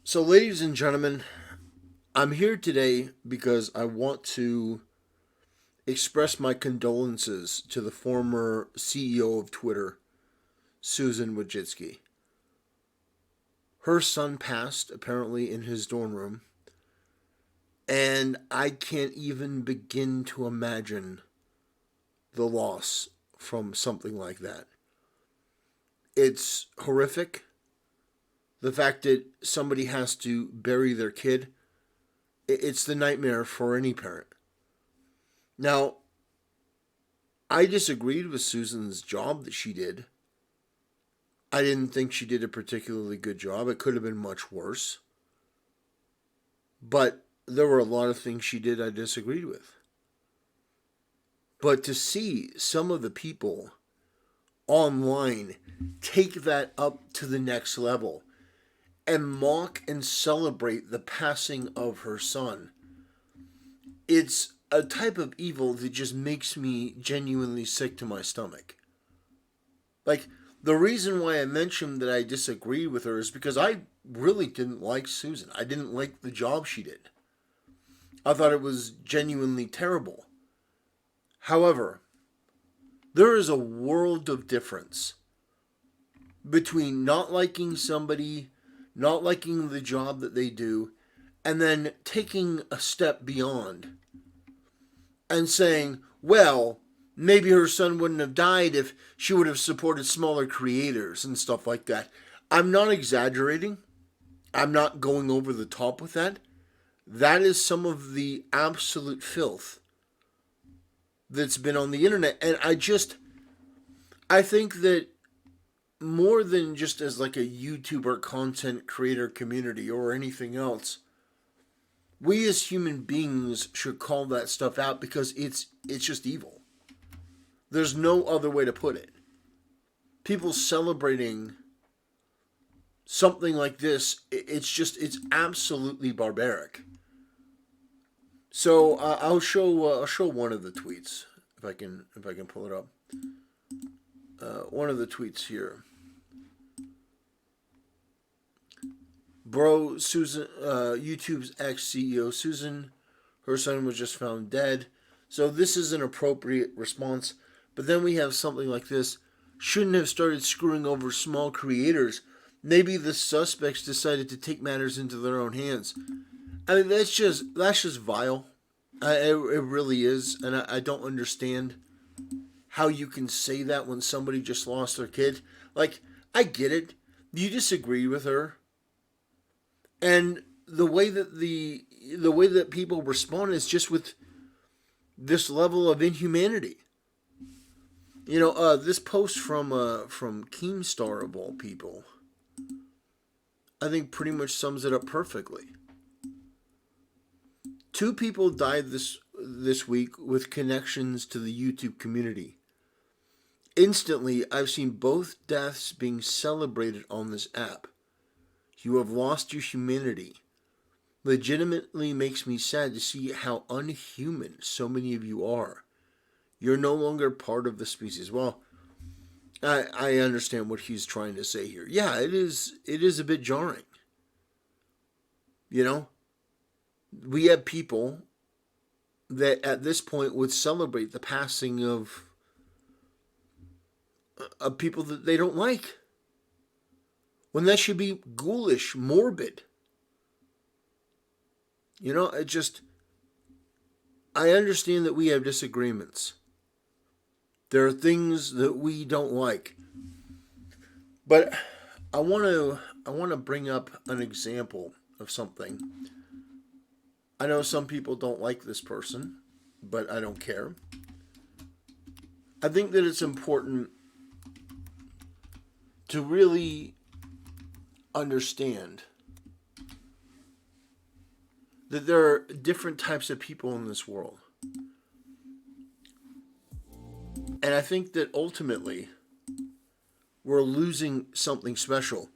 So, ladies and gentlemen, I'm here today because I want to express my condolences to the former CEO of Twitter, Susan Wojcicki. Her son passed, apparently, in his dorm room, and I can't even begin to imagine the loss from something like that. It's horrific. The fact that somebody has to bury their kid, it's the nightmare for any parent. Now, I disagreed with Susan's job that she did. I didn't think she did a particularly good job. It could have been much worse. But there were a lot of things she did I disagreed with. But to see some of the people online take that up to the next level and mock and celebrate the passing of her son, it's a type of evil that just makes me genuinely sick to my stomach. Like, the reason why I mentioned that I disagreed with her is because I really didn't like Susan. I didn't like the job she did. I thought it was genuinely terrible. However, there is a world of difference between not liking somebody, not liking the job that they do, and then taking a step beyond and saying, well, maybe her son wouldn't have died if she would have supported smaller creators and stuff like that. I'm not exaggerating. I'm not going over the top with that. That is some of the absolute filth that's been on the internet. And I think that more than just as like a YouTuber content creator community or anything else, we as human beings should call that stuff out because it's just evil. There's no other way to put it. People celebrating something like this, it's absolutely barbaric. So I'll show one of the tweets if I can pull it up. One of the tweets here. Bro, Susan, YouTube's ex CEO Susan, her son was just found dead. So this is an appropriate response. But then we have something like this. Shouldn't have started screwing over small creators. Maybe the suspects decided to take matters into their own hands. I mean, that's just vile. It really is, and I don't understand how you can say that when somebody just lost their kid. Like, I get it. You disagree with her, and the way that people respond is just with this level of inhumanity. This post from Keemstar of all people, I think pretty much sums it up perfectly. Two people died this week with connections to the YouTube community. Instantly, I've seen both deaths being celebrated on this app. You have lost your humanity. Legitimately makes me sad to see how unhuman so many of you are. You're no longer part of the species. Well, I understand what he's trying to say here. Yeah, it is a bit jarring. You know, we have people that at this point would celebrate the passing of people that they don't like, when that should be ghoulish, morbid. It just, I understand that we have disagreements. There are things that we don't like. But I want to bring up an example of something. I know some people don't like this person, but I don't care. I think that it's important to really understand that there are different types of people in this world. And I think that ultimately we're losing something special.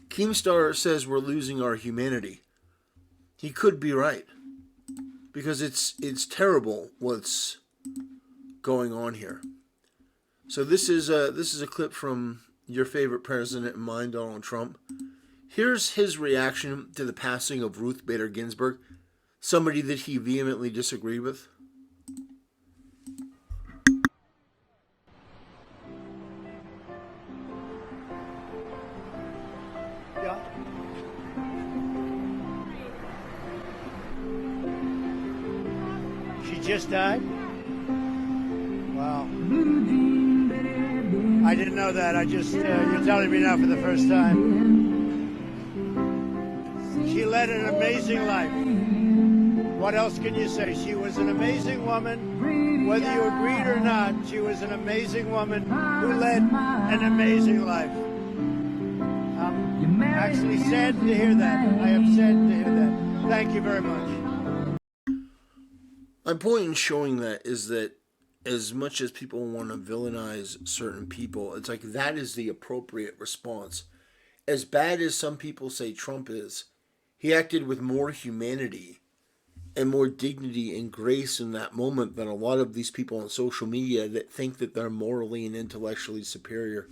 Keemstar says we're losing our humanity. He could be right, because it's terrible what's going on here. So this is a clip from your favorite president and mine, Donald Trump. Here's his reaction to the passing of Ruth Bader Ginsburg, somebody that he vehemently disagreed with. Yeah. She just died? Wow. I didn't know that. I just, you're telling me now for the first time. She led an amazing life. What else can you say? She was an amazing woman. Whether you agreed or not, she was an amazing woman who led an amazing life. I'm actually saddened to hear that. I am saddened to hear that. Thank you very much. My point in showing that is that as much as people want to villainize certain people, it's like that is the appropriate response. As bad as some people say Trump is, he acted with more humanity and more dignity and grace in that moment than a lot of these people on social media that think that they're morally and intellectually superior.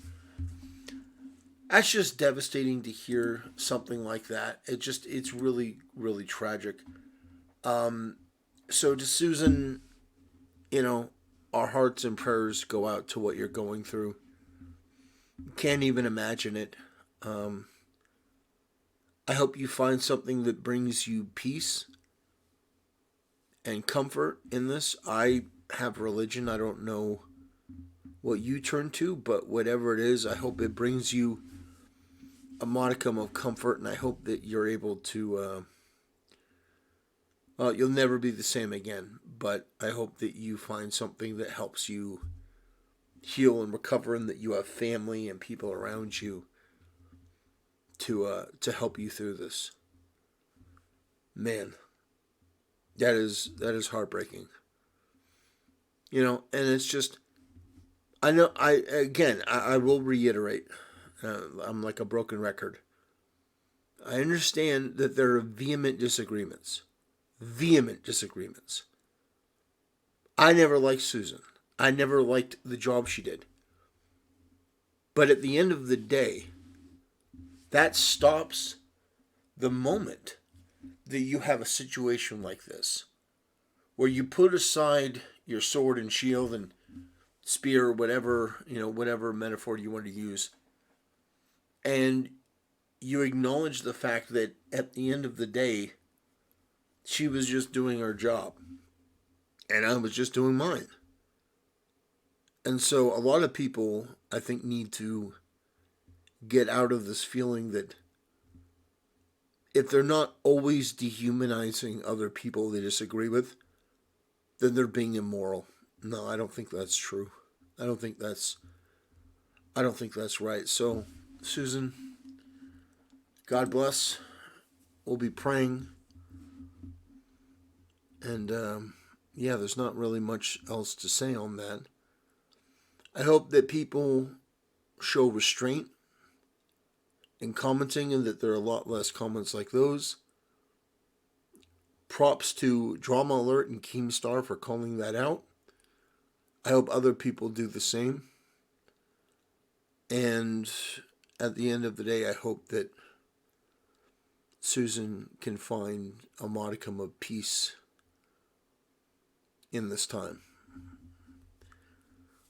That's just devastating to hear something like that. It's really, really tragic. So to Susan, our hearts and prayers go out to what you're going through. Can't even imagine it. I hope you find something that brings you peace and comfort in this. I have religion. I don't know what you turn to, but whatever it is, I hope it brings you a modicum of comfort, and I hope that you're able to, you'll never be the same again, but I hope that you find something that helps you heal and recover, and that you have family and people around you to help you through this. Man, that is heartbreaking. And it's just, I will reiterate, I'm like a broken record. I understand that there are vehement disagreements. I never liked Susan. I never liked the job she did. But at the end of the day, that stops the moment that you have a situation like this, where you put aside your sword and shield and spear, whatever metaphor you want to use, and you acknowledge the fact that at the end of the day, she was just doing her job, and I was just doing mine. And so a lot of people, I think, need to get out of this feeling that if they're not always dehumanizing other people they disagree with, then they're being immoral. No, I don't think that's true. I don't think that's right. So, Susan, God bless. We'll be praying. And, there's not really much else to say on that. I hope that people show restraint in commenting, and that there are a lot less comments like those. Props to Drama Alert and Keemstar for calling that out. I hope other people do the same. And at the end of the day, I hope that Susan can find a modicum of peace in this time.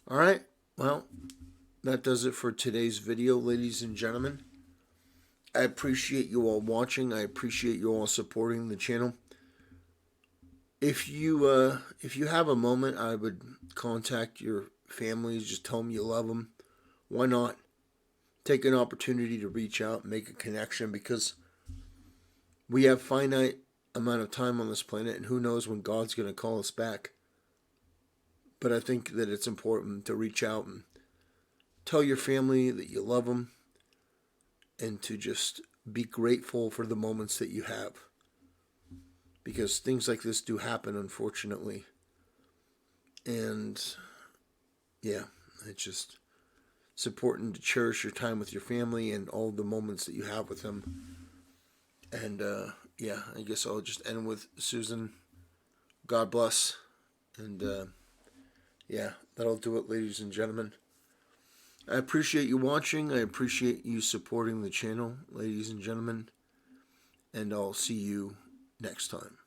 All right, well, that does it for today's video, ladies and gentlemen. I appreciate you all watching. I appreciate you all supporting the channel. If you have a moment, I would contact your families. Just tell them you love them. Why not? Take an opportunity to reach out and make a connection, because we have finite amount of time on this planet, and who knows when God's going to call us back. But I think that it's important to reach out and tell your family that you love them, and to just be grateful for the moments that you have. Because things like this do happen, unfortunately. And, it's important to cherish your time with your family and all the moments that you have with them. And, I guess I'll just end with Susan. God bless. And, that'll do it, ladies and gentlemen. I appreciate you watching. I appreciate you supporting the channel, ladies and gentlemen. And I'll see you next time.